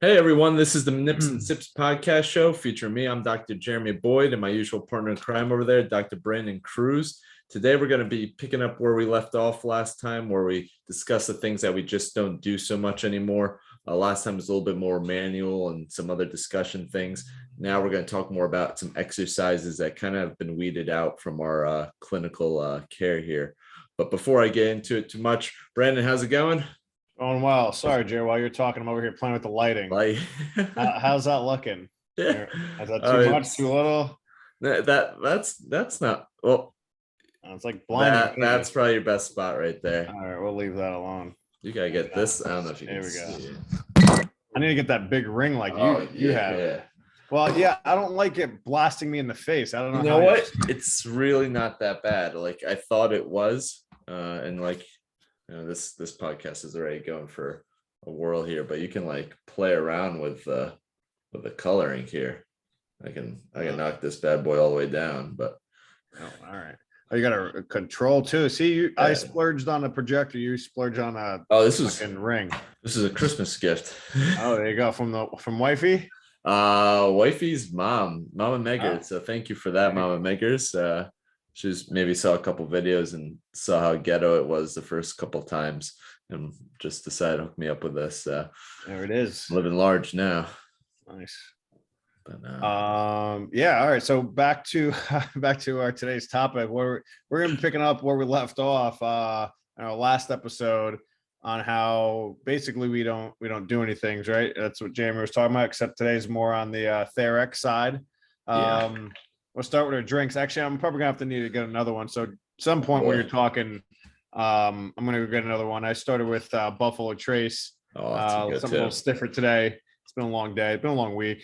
Hey everyone, this is the Nips and Sips podcast show featuring me. I'm Dr. Jeremy Boyd and my usual partner in crime over there, Dr. Brandon Cruz. Today we're going to be picking up where we left off last time, where we discussed the things that we just don't do so much anymore. Last time was a little bit more manual and some other discussion things. Now we're going to talk more about some exercises that kind of have been weeded out from our clinical care here. But before I get into it too much, Brandon, how's it going? Going well. Sorry, Jerry. While you're talking, I'm over here playing with the lighting. Like, How's that looking? yeah, Is that too much? Too little? That's not well. It's like blinding. That's probably your best spot right there. All right, we'll leave that alone. You gotta get this. I don't know if you can There we go. see it. I need to get that big ring like you have. Yeah. Well, yeah, I don't like it blasting me in the face. I don't know. You know what? It's really not that bad. Like I thought it was, and like this podcast is already going for a whirl here, but you can like play around with the coloring here. I can knock this bad boy all the way down, but all right. Oh, you got a control too. See, I splurged on a projector. You splurged on a this was ring. This is a Christmas gift. Oh, there you go from wifey. Wifey's mom, Mama Meggers. So thank you for that, Mama Meggers. She's maybe saw a couple videos and saw how ghetto it was the first couple times, and just decided to hook me up with this. There it is. Living large now. Nice. But, yeah, all right, so back to our today's topic. We're gonna be picking up where we left off in our last episode on how basically we don't do anything, right? That's what Jamie was talking about, except today's more on the Therex side. We'll start with our drinks. Actually, I'm probably gonna have to need to get another one, so at some point when you're talking, I'm gonna go get another one. I started with Buffalo Trace. Something a little stiffer today. It's been a long day. It's been a long week.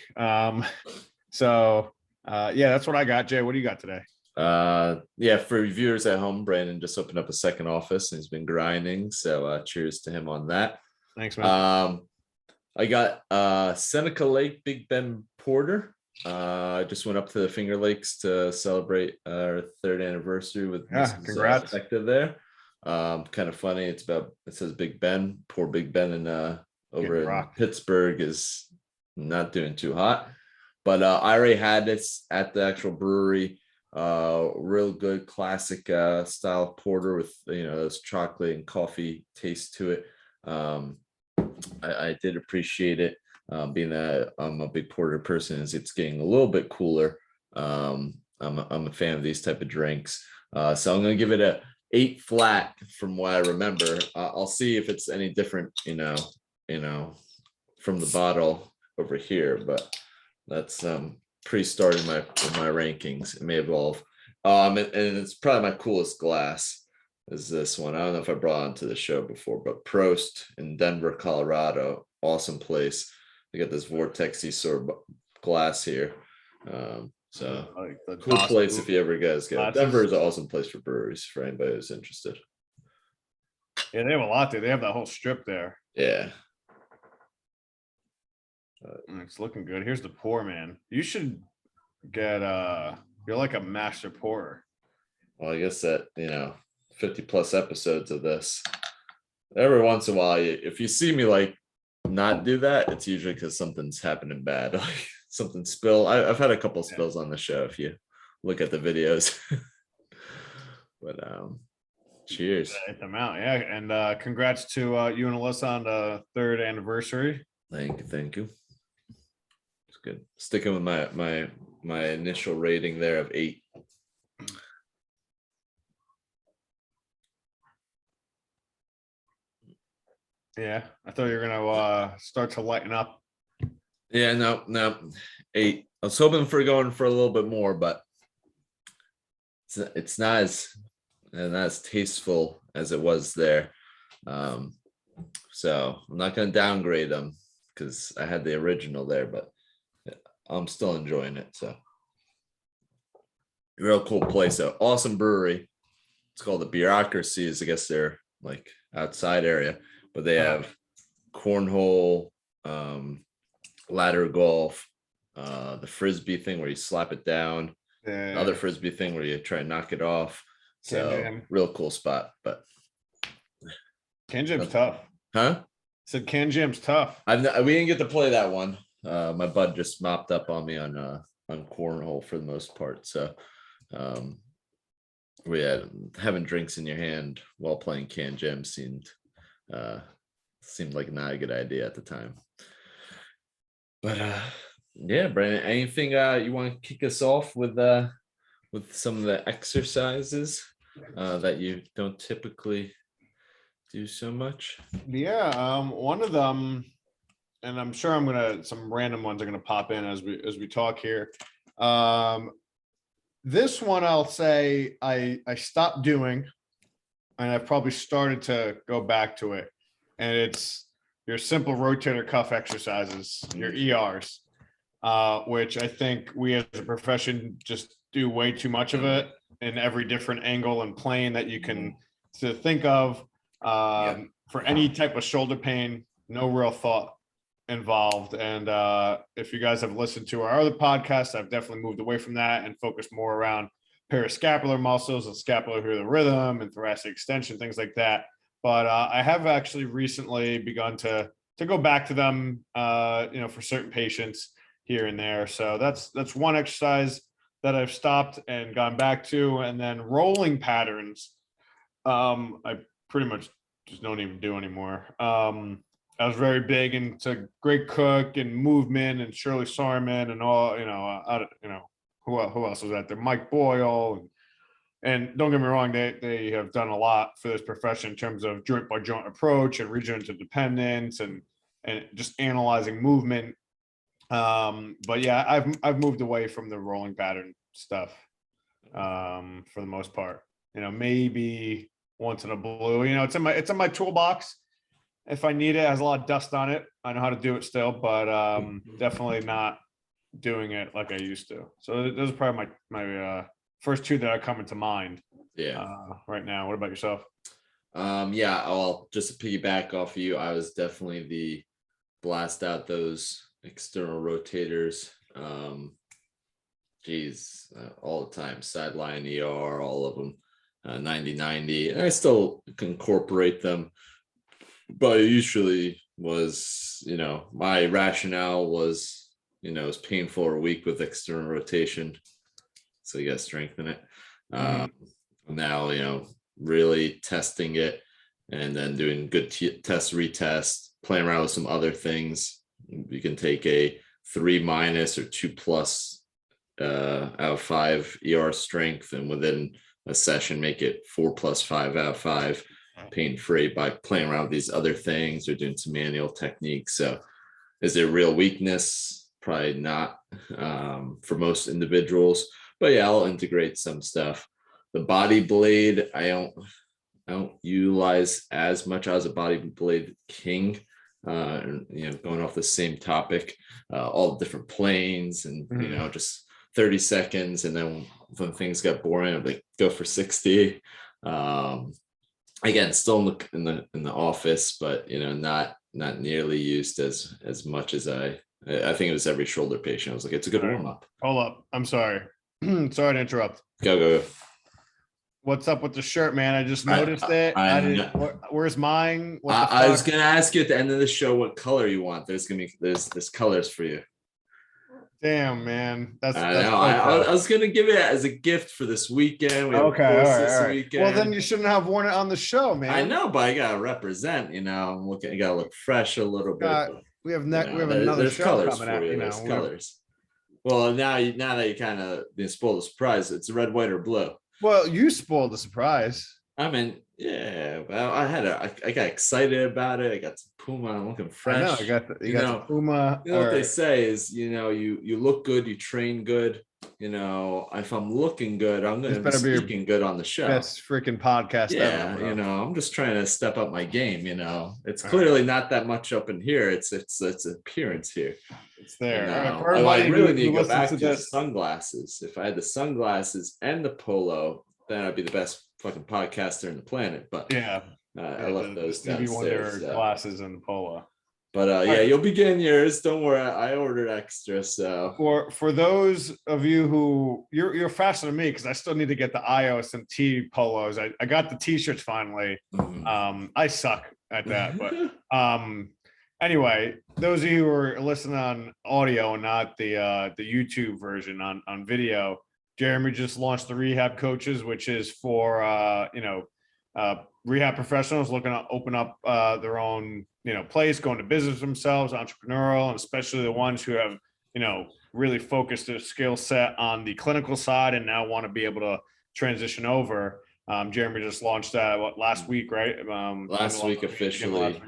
So that's what I got. Jay, what do you got today? For viewers at home, Brandon just opened up a second office and he's been grinding. So cheers to him on that. Thanks, man. I got Seneca Lake Big Bend Porter. I just went up to the Finger Lakes to celebrate our 3rd anniversary with congrats. Effective there. Kind of funny. It says Big Ben. Poor Big Ben and over in Pittsburgh is not doing too hot, but I already had this at the actual brewery. Real good classic style porter with this chocolate and coffee taste to it. I did appreciate it. Being that I'm a big porter person, as it's getting a little bit cooler. I'm a fan of these type of drinks, so I'm gonna give it a 8 flat from what I remember. I'll see if it's any different, from the bottle over here, but that's pre-started my rankings. It may evolve. And it's probably my coolest glass is this one. I don't know if I brought it onto the show before, but Prost in Denver, Colorado. Awesome place. They got this vortexy sort of glass here. So like cool place if you ever guys go. Denver is an awesome place for breweries for anybody who's interested. Yeah, they have a lot there. They have that whole strip there. Yeah. It's looking good. Here's the pour, man. You should get you're like a master pourer. Well, I guess that 50 plus episodes of this. Every once in a while, if you see me like not do that, it's usually because something's happening bad, like something spill. I've had a couple spills on the show if you look at the videos. But cheers. Hit them out, yeah. And congrats to you and Alyssa on the 3rd anniversary. Thank you. It's good. Sticking with my initial rating there of 8. Yeah, I thought you were gonna start to lighten up. Yeah, no, 8. I was hoping for going for a little bit more, but it's not as tasteful as it was there. So I'm not going to downgrade them because I had the original there, but I'm still enjoying it. So real cool place. So awesome brewery. It's called the Bureaucracy. I guess they're like outside area, but they have cornhole, ladder golf, the frisbee thing where you slap it down, another frisbee thing where you try and knock it off. So real cool spot. But Kinjam's tough. Huh? So Can Jam's tough. We didn't get to play that one. My bud just mopped up on me on cornhole for the most part. So we had having drinks in your hand while playing Can Jam seemed like not a good idea at the time. But yeah, Brandon, anything you want to kick us off with some of the exercises that you don't typically do so much? Yeah, one of them, and I'm sure some random ones are gonna pop in as we talk here. This one I'll say I stopped doing, and I've probably started to go back to it, and it's your simple rotator cuff exercises, your ERs, which I think we as a profession just do way too much of it in every different angle and plane that you can to think of. For any type of shoulder pain, no real thought involved. And if you guys have listened to our other podcasts, I've definitely moved away from that and focused more around parascapular muscles and scapular rhythm and thoracic extension, things like that. But I have actually recently begun to go back to them, for certain patients here and there. So that's one exercise that I've stopped and gone back to. And then rolling patterns, I pretty much just don't even do anymore. I was very big into Greg Cook and movement and Shirley Sarman and all, who else was out there? Mike Boyle. And don't get me wrong, they have done a lot for this profession in terms of joint by joint approach and region interdependence and just analyzing movement. But yeah, I've moved away from the rolling pattern stuff for the most part. Maybe once in a blue. It's in my toolbox. If I need it, it has a lot of dust on it. I know how to do it still, but definitely not doing it like I used to. So those are probably my first two that are coming to mind. Yeah. Right now. What about yourself? Yeah. Well, just to piggyback off of you, I was definitely the blast out those external rotators. All the time, sideline ER, all of them, 90-90. And I still incorporate them, but it usually was, my rationale was, it was painful or weak with external rotation. So you got to strengthen it. Now, really testing it and then doing good test, retest, playing around with some other things. You can take a 3- or 2+ out of 5 ER strength, and within a session, make it 4+5 out of 5 pain-free by playing around with these other things or doing some manual techniques. So is it a real weakness? Probably not for most individuals. But yeah, I'll integrate some stuff. The body blade, I don't utilize as much. I was a body blade king, going off the same topic, all the different planes and, just 30 seconds. And then when things got boring, I'd go for 60. Again, still in the office, but, not nearly used as much as I think it was every shoulder patient. I was like, it's a good warm up. Hold up. I'm sorry. Sorry to interrupt. Go. What's up with the shirt, man? I just noticed it. Where's mine? I was gonna ask you at the end of the show what color you want. There's colors for you. Damn, man. That's I was gonna give it as a gift for this weekend. We have okay, this weekend. Well, then you shouldn't have worn it on the show, man. I know, but I gotta represent. I'm looking. I gotta look fresh a little bit. We have another show colors coming out. There's colors. Well, now that you kind of spoiled the surprise, it's red, white, or blue. Well, you spoiled the surprise. I mean, yeah. Well, I got excited about it. I got some Puma. I'm looking fresh. I know. You got the Puma. What they say is, you look good, you train good. If I'm looking good, I'm going to be speaking good on the show. Best freaking podcast ever. Yeah, I'm just trying to step up my game. It's clearly not that much up in here. It's appearance here. It's there. I really need to go back to the sunglasses. If I had the sunglasses and the polo, then I'd be the best fucking podcaster in the planet. But yeah, I left those downstairs. Glasses and the polo. But yeah, you'll be getting yours. Don't worry, I ordered extra. So for those of you who you're faster than me, because I still need to get the iOS and T polos. I got the t-shirts finally. I suck at that, but Anyway, those of you who are listening on audio and not the YouTube version on video, Jeremy just launched the Rehab Coaches, which is for rehab professionals looking to open up their own place, going to business themselves, entrepreneurial, and especially the ones who have really focused their skill set on the clinical side and now want to be able to transition over. Jeremy just launched that last week, right? Last week officially.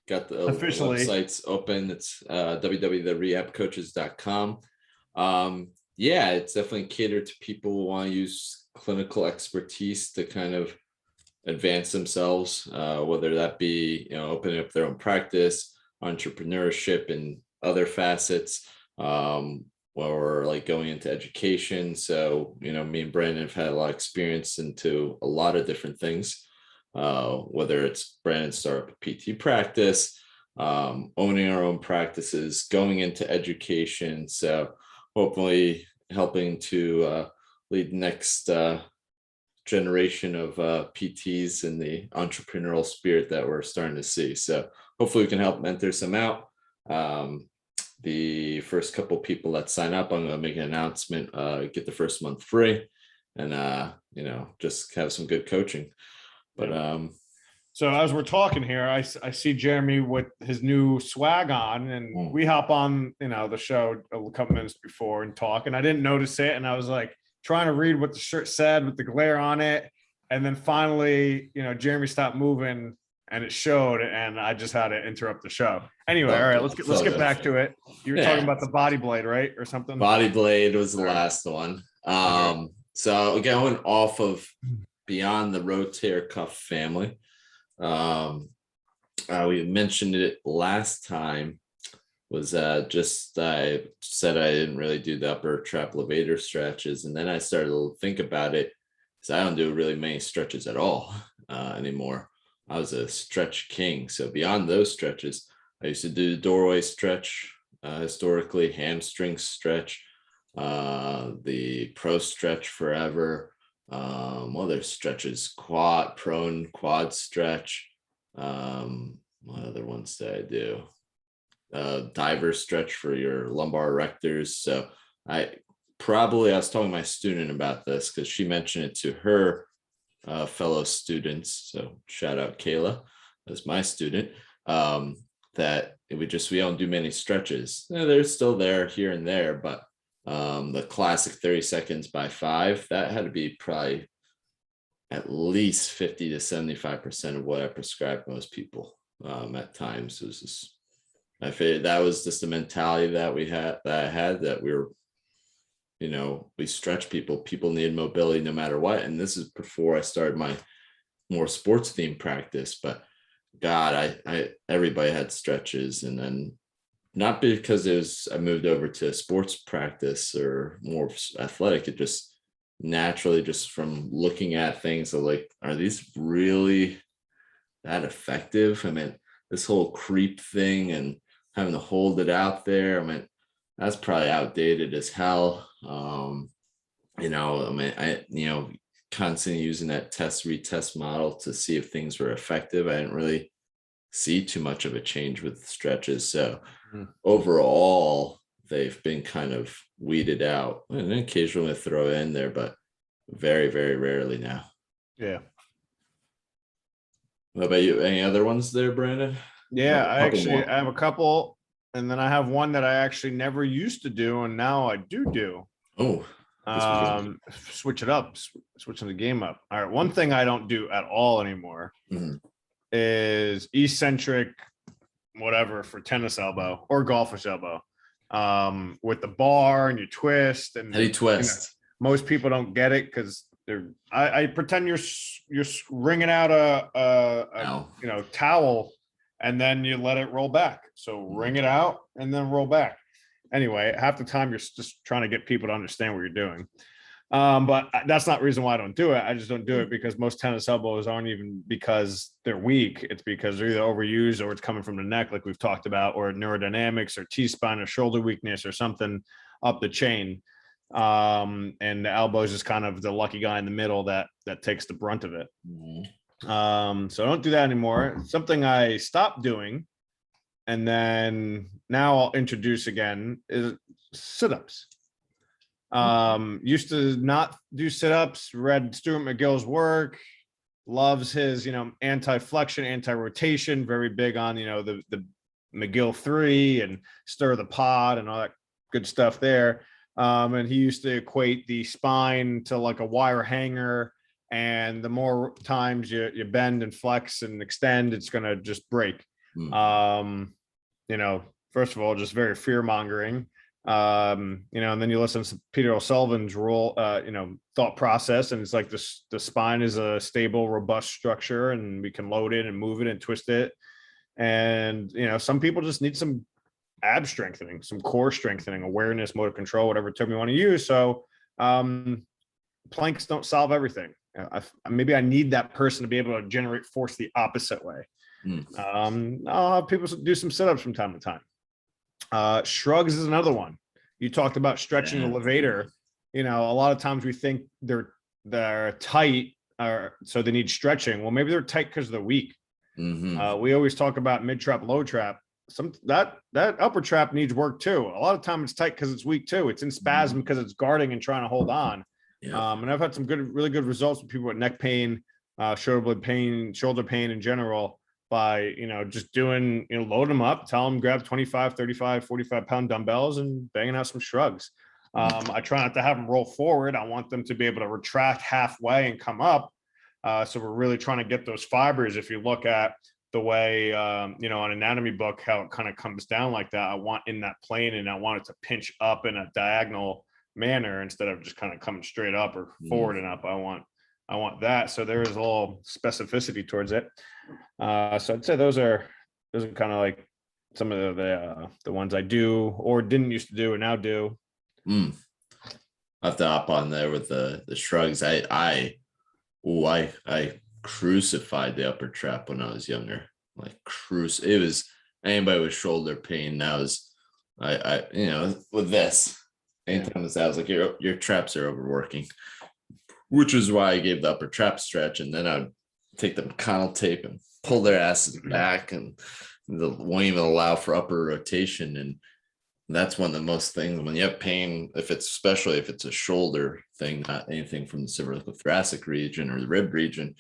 Got the websites open. It's www.therehabcoaches.com. Yeah, it's definitely catered to people who want to use clinical expertise to kind of advance themselves, whether that be opening up their own practice, entrepreneurship, and other facets, or like going into education. So me and Brandon have had a lot of experience into a lot of different things, whether it's Brandon start up a PT practice, owning our own practices, going into education. So hopefully helping to lead next generation of PTs in the entrepreneurial spirit that we're starting to see. So hopefully we can help mentor some out. The first couple people that sign up, I'm going to make an announcement, get the first month free, and just have some good coaching. But so as we're talking here, I see Jeremy with his new swag on, and we hop on the show a couple minutes before and talk, and I didn't notice it, and I was like trying to read what the shirt said with the glare on it, and then finally Jeremy stopped moving and it showed, and I just had to interrupt the show. Anyway, all right, let's get back to it. You were talking about the body blade, right, or something? Body blade was the last one. So going off of beyond the rotator cuff family, we mentioned it last time, was just I said I didn't really do the upper trap levator stretches, and then I started to think about it because I don't do really many stretches at all anymore. I was a stretch king. So beyond those stretches, I used to do the doorway stretch, historically, hamstring stretch, the pro stretch forever, other stretches, prone quad stretch. What other ones did I do? Diver stretch for your lumbar erectors. So I was talking to my student about this because she mentioned it to her fellow students. So shout out Kayla, as my student, that we don't do many stretches. They're still there here and there, but the classic 30 seconds by 5, that had to be probably at least 50 to 75% of what I prescribed most people at times. It was just, I figured that was just the mentality that I had, that we were, we stretch people need mobility no matter what. And this is before I started my more sports themed practice, but God, everybody had stretches. And then not because I moved over to sports practice or more athletic, it just naturally, just from looking at things, like, are these really that effective? I mean, this whole creep thing and having to hold it out there, I mean, that's probably outdated as hell. Constantly using that test retest model to see if things were effective. I didn't really see too much of a change with stretches. So overall, they've been kind of weeded out, and occasionally throw it in there, but very, very rarely now. Yeah. What about you? Any other ones there, Brandon? Yeah, I have a couple, and then I have one that I actually never used to do, and now I do. Oh, switching the game up. All right, one thing I don't do at all anymore is eccentric, whatever, for tennis elbow or golfer's elbow, with the bar and you twist and how do you twist? Most people don't get it because I pretend you're wringing out a towel, and then you let it roll back. So wring it out and then roll back. Anyway, half the time you're just trying to get people to understand what you're doing. But that's not the reason why I don't do it. I just don't do it because most tennis elbows aren't even because they're weak. It's because they're either overused or it's coming from the neck, like we've talked about, or neurodynamics or T-spine or shoulder weakness or something up the chain. And the elbow is just kind of the lucky guy in the middle that takes the brunt of it. So I don't do that anymore. Something I stopped doing, And then now I'll introduce again is sit-ups. Used to not do sit-ups, read Stuart McGill's work, loves his, anti-flexion, anti-rotation, very big on, the McGill 3 and stir the pot and all that good stuff there. And he used to equate the spine to like a wire hanger, and the more times you bend and flex and extend, it's going to just break. First of all, just very fear-mongering. And then you listen to Peter O'Sullivan's thought process, and it's like the spine is a stable, robust structure, and we can load it and move it and twist it. And some people just need some ab strengthening, some core strengthening, awareness, motor control, whatever term you want to use. So planks don't solve everything. Maybe I need that person to be able to generate force the opposite way. I'll have people do some sit-ups from time to time. Shrugs is another one. You talked about stretching the levator. A lot of times we think they're tight, so they need stretching. Well, maybe they're tight because they're weak. We always talk about mid trap, low trap. That upper trap needs work too. A lot of time it's tight because it's weak too. It's in spasm because it's guarding and trying to hold on. And I've had some really good results with people with neck pain, shoulder pain in general by, just doing, load them up, tell them grab 25, 35, 45 pound dumbbells and banging out some shrugs. I try not to have them roll forward. I want them to be able to retract halfway and come up. So we're really trying to get those fibers. If you look at the way, on anatomy book, how it kind of comes down like that, I want in that plane, and I want it to pinch up in a diagonal manner instead of just kind of coming straight up or forward and up. I want that. So there is a little specificity towards it. So I'd say those are kind of like some of the ones I do or didn't used to do and now do. I have to hop on there with the shrugs. I crucified the upper trap when I was younger. It was anybody with shoulder pain. That was with this. Anytime I was like, your traps are overworking, which is why I gave the upper trap stretch, and then I'd take the McConnell tape and pull their asses back, and they won't even allow for upper rotation. And that's one of the most things when you have pain, especially if it's a shoulder thing, not anything from the cervicothoracic region or the rib region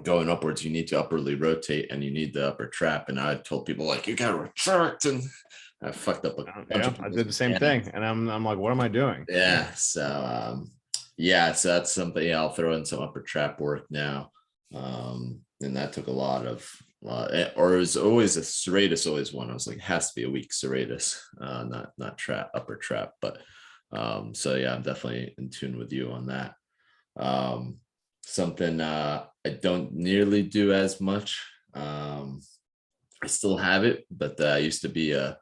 going upwards, you need to upperly rotate and you need the upper trap. And I told people you got to retract, and I fucked up I did the same thing, and I'm like, what am I doing? So that's something. I'll throw in some upper trap work now, and that took a lot, or it was always a serratus. Always one. I was like, it has to be a weak serratus, not trap, upper trap. But I'm definitely in tune with you on that. Something I don't nearly do as much. I still have it, but I used to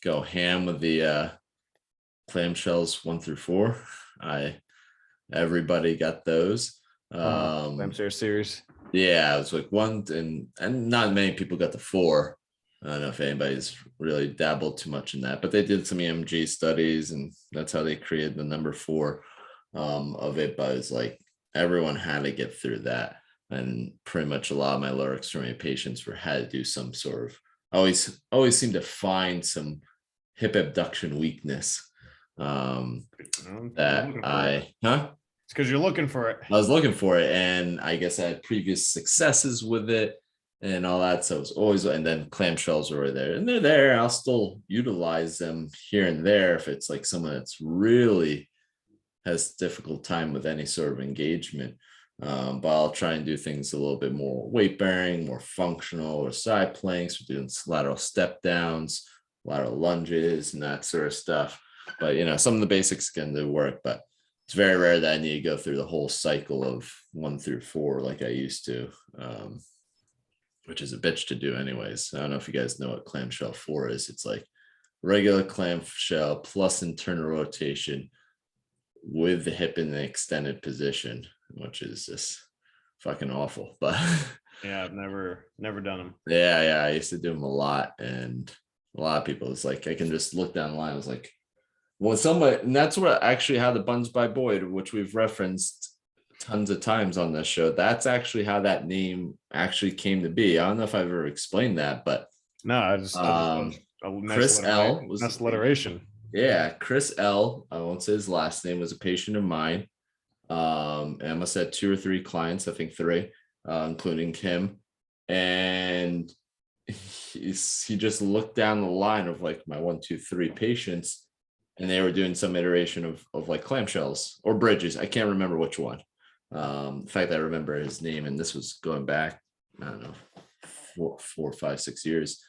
go ham with the clamshells 1 through 4. Everybody got those. Clamshell series. Yeah, it was like 1, and not many people got the 4. I don't know if anybody's really dabbled too much in that, but they did some EMG studies, and that's how they created the number 4 of it. But it's like everyone had to get through that, and pretty much a lot of my lower extremity patients had to do some sort of always seem to find some hip abduction weakness. It's because you're looking for it. I was looking for it, and I guess I had previous successes with it and all that. So it was always, and then clamshells were there, and they're there. I'll still utilize them here and there if it's like someone that's really has difficult time with any sort of engagement. But I'll try and do things a little bit more weight bearing, more functional, or side planks. We're doing lateral step downs, lateral lunges, and that sort of stuff. But some of the basics can do work, but it's very rare that I need to go through the whole cycle of 1 through 4 like I used to, which is a bitch to do anyways. I don't know if you guys know what clamshell 4 is. It's like regular clamshell plus internal rotation with the hip in the extended position, which is just fucking awful. But yeah, I've never done them. Yeah, I used to do them a lot, and a lot of people, it's like I can just look down the line. I was like, well, somebody, and that's what actually how the Buns by Boyd, which we've referenced tons of times on this show, that's actually how that name actually came to be. I don't know if I've ever explained that, but No, I just a nice Chris L was nice alliteration. Yeah, Chris L. I won't say his last name, was a patient of mine. And I must have had 2 or 3 clients, I think 3, including him. And he just looked down the line of like my 1, 2, 3 patients, and they were doing some iteration of like clamshells or bridges. I can't remember which one. In fact, I remember his name, and this was going back, I don't know, 4, 5, 6 years.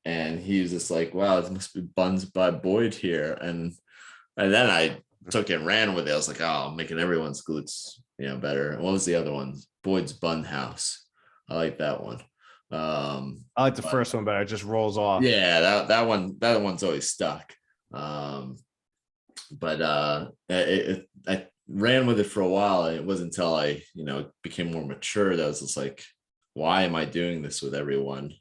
And he was just like, wow, this must be Buns by Boyd here. And then I took it and ran with it. I was like, oh, I'm making everyone's glutes, better. And what was the other one? Boyd's Bun House. I like that one. I like the first one better. It just rolls off. Yeah, that one's always stuck. I ran with it for a while. And it wasn't until I, became more mature that I was just like, why am I doing this with everyone?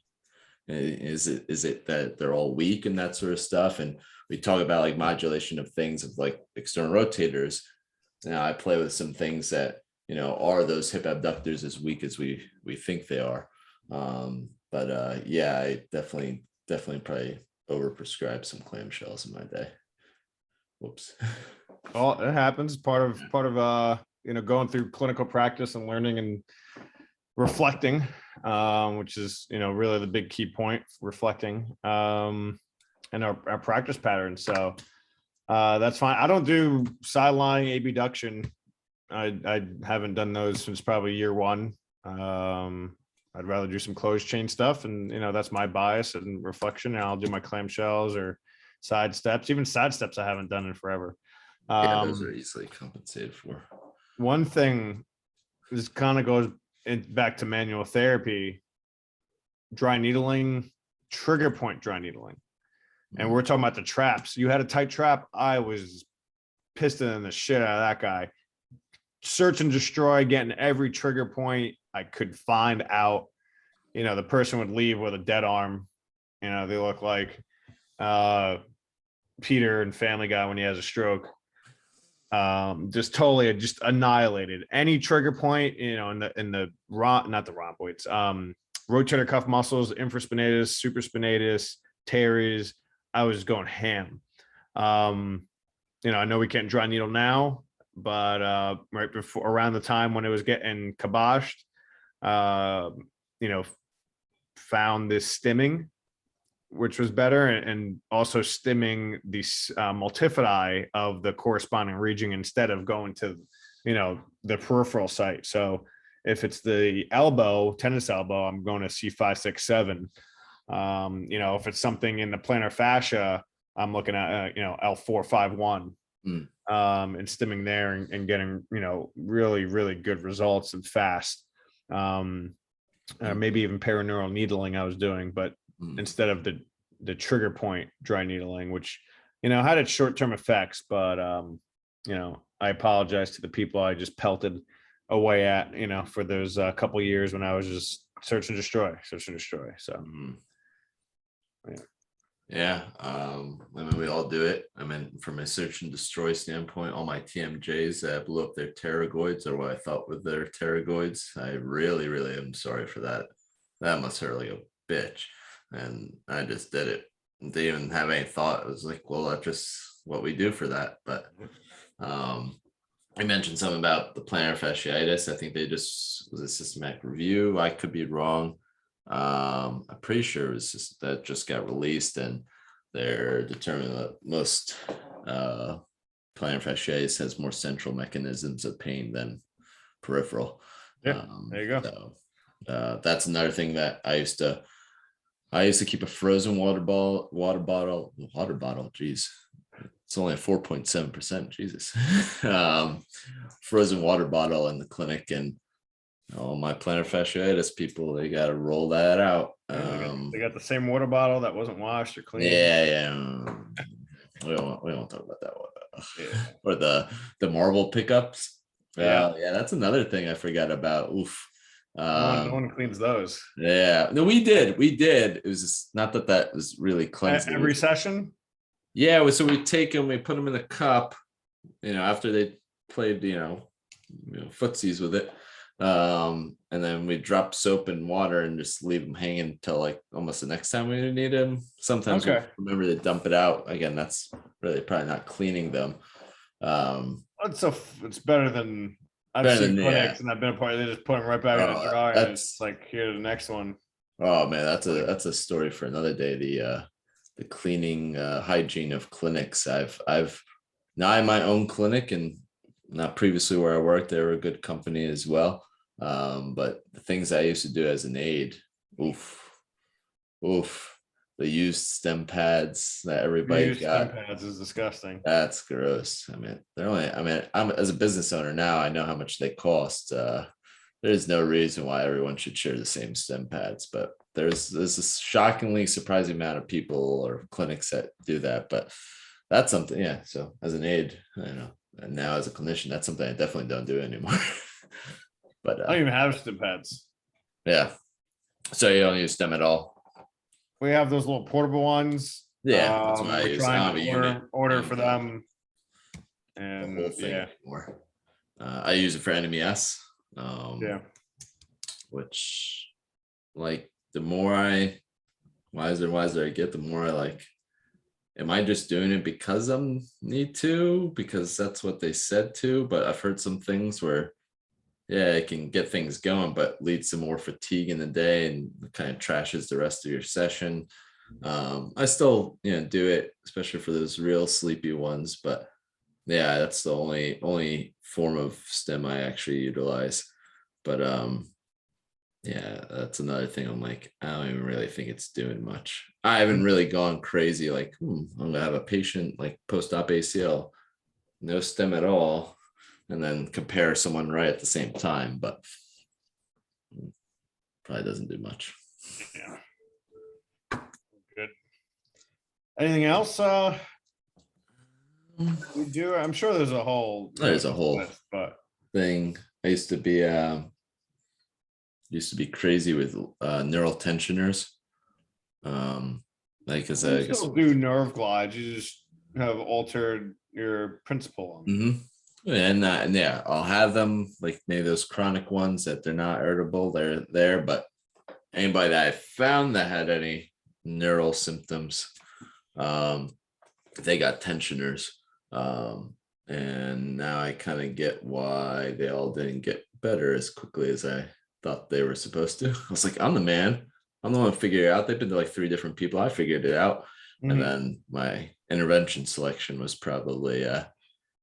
Is it that they're all weak and that sort of stuff? And we talk about like modulation of things of like external rotators. Now I play with some things that, are those hip abductors as weak as we think they are? Yeah, I definitely probably overprescribed some clamshells in my day. Whoops. Well, it happens. Part of going through clinical practice and learning and reflecting, which is really the big key point, reflecting, and our practice patterns. So that's fine. I don't do sideline abduction. I haven't done those since probably year 1. I'd rather do some closed chain stuff, and that's my bias and reflection. And I'll do my clamshells or side steps. Even side steps I haven't done in forever. Yeah, those are easily compensated for. One thing, this kind of goes back to manual therapy, dry needling, trigger point dry needling. And we're talking about the traps. You had a tight trap. I was pistoning the shit out of that guy. Search and destroy, getting every trigger point I could find out. The person would leave with a dead arm. They look like Peter in Family Guy when he has a stroke. Just totally just annihilated any trigger point, in the not the rhomboids, rotator cuff muscles, infraspinatus, supraspinatus, teres. I was going ham. I know we can't dry needle now, but right before, around the time when it was getting kiboshed, found this stimming, which was better, and also stimming the multifidi of the corresponding region instead of going to, the peripheral site. So if it's the elbow, tennis elbow, I'm going to C5, 6, 7. If it's something in the plantar fascia, I'm looking at, L4, 5, 1, and stimming there and getting, really, really good results and fast. Maybe even paraneural needling I was doing, but instead of the trigger point dry needling, which, had its short-term effects, but, I apologize to the people I just pelted away at, for those couple years when I was just search and destroy. So, Yeah. We all do it. From a search and destroy standpoint, all my TMJs that blew up their pterygoids, or what I thought were their pterygoids, I really, really am sorry for that. That must hurt like a bitch. And I just did it. Didn't even have any thought. It was like, well, that's just what we do for that. But I mentioned something about the plantar fasciitis. I think they just was a systematic review. I could be wrong. I'm pretty sure it was just that just got released, and they're determining that most plantar fasciitis has more central mechanisms of pain than peripheral. Yeah, there you go. So that's another thing that I used to keep a frozen water bottle. Geez, it's only a 4.7%. Jesus. Frozen water bottle in the clinic, and all my plantar fasciitis people, they got to roll that out. They got the same water bottle that wasn't washed or cleaned. Yeah. We don't talk about that one. Yeah. Or the marble pickups. Yeah, that's another thing I forgot about. Oof. No one cleans those. Yeah, no, we did. It was just not that was really cleansed every session. Yeah, so we take them, we put them in a cup, after they played, footsies with it. And then we drop soap in water and just leave them hanging until like almost the next time we need them. Sometimes we remember to dump it out. Again, that's really probably not cleaning them. It's better than I've seen clinics, and I've been a part. They just put them right back in the dryer. And it's like, here's the next one. Oh man, that's a story for another day. The cleaning hygiene of clinics. I've now I have my own clinic, and not previously where I worked, they were a good company as well. But the things I used to do as an aide, oof. The used stem pads that everybody got. Stem pads is disgusting. That's gross. I mean, I'm as a business owner now, I know how much they cost. There's no reason why everyone should share the same stem pads, but there's a shockingly surprising amount of people or clinics that do that. But that's something, yeah. So as an aide, and now as a clinician, that's something I definitely don't do anymore. But I don't even have stem pads. Yeah. So you don't use stem at all? We have those little portable ones. Yeah, that's what I use. Order for them. And yeah. I use it for NMES. Which, like, the more wiser I get, the more I like, am I just doing it because I need to, because that's what they said to? But I've heard some things where, yeah, it can get things going, but leads to more fatigue in the day and kind of trashes the rest of your session. I still, do it, especially for those real sleepy ones. But yeah, that's the only form of stem I actually utilize. But yeah, that's another thing. I'm like, I don't even really think it's doing much. I haven't really gone crazy. Like, I'm gonna have a patient like post-op ACL, no stem at all, and then compare someone right at the same time, but probably doesn't do much. Yeah. Good. Anything else we do? I'm sure there's a whole list, but thing. I used to be crazy with neural tensioners. Like as I still do nerve glides, you just have altered your principle on them. And yeah, I'll have them, like maybe those chronic ones that they're not irritable, they're there. But anybody that I found that had any neural symptoms, they got tensioners. And now I kind of get why they all didn't get better as quickly as I thought they were supposed to. I was like, I'm the man. I'm the one to figure it out. They've been to like 3 different people. I figured it out. And then my intervention selection was probably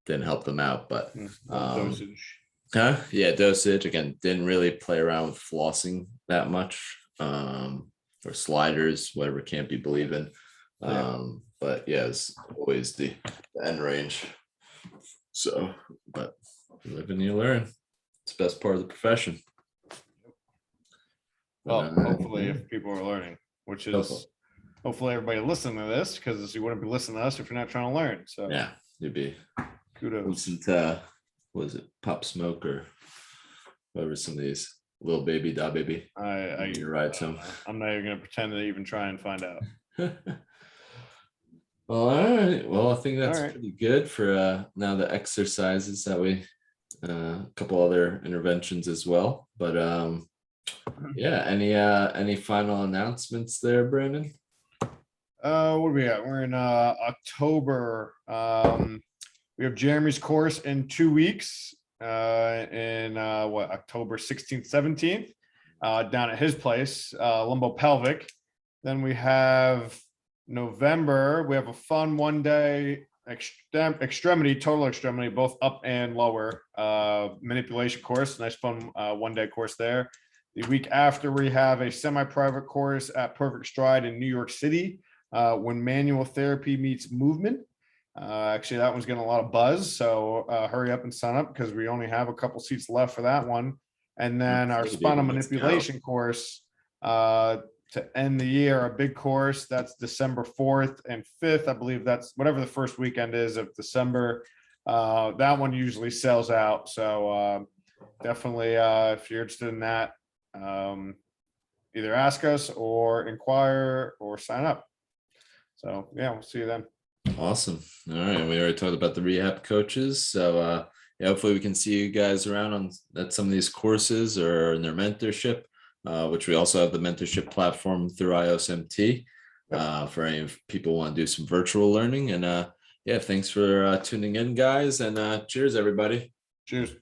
didn't help them out. But dosage. Dosage. Again, didn't really play around with flossing that much. Or sliders, whatever can't be believing. But yeah, it's always the end range. So, but you live and you learn. It's the best part of the profession. Well, hopefully, if people are learning, which is hopefully everybody listening to this, because you wouldn't be listening to us if you're not trying to learn. So yeah, you'd be kudos. Listen to was it Pop Smoke or whatever, some of these Little Baby, Da Baby. You're right. So I'm not even gonna pretend to even try and find out. Well, all right. Well, I think that's pretty good for now the exercises that we a couple other interventions as well. But yeah, any final announcements there, Brandon? What do we got? We're in October. We have Jeremy's course in 2 weeks. In October 16th, 17th, down at his place, Lumbo Pelvic. Then we have November. We have a fun 1-day extremity, total extremity, both up and lower manipulation course. Nice fun 1-day course there. The week after, we have a semi-private course at Perfect Stride in New York City, when manual therapy meets movement. Actually, that one's getting a lot of buzz, so hurry up and sign up because we only have a couple seats left for that one. And then our spinal manipulation course to end the year, a big course, that's December 4th and 5th. I believe that's whatever the first weekend is of December. That one usually sells out. So definitely, if you're interested in that, either ask us or inquire or sign up. So yeah, we'll see you then. Awesome. All right. We already talked about the rehab coaches. So yeah, hopefully we can see you guys around on at some of these courses or in their mentorship, which we also have the mentorship platform through IOSMT for any people who want to do some virtual learning. And yeah, thanks for tuning in, guys, and cheers, everybody. Cheers.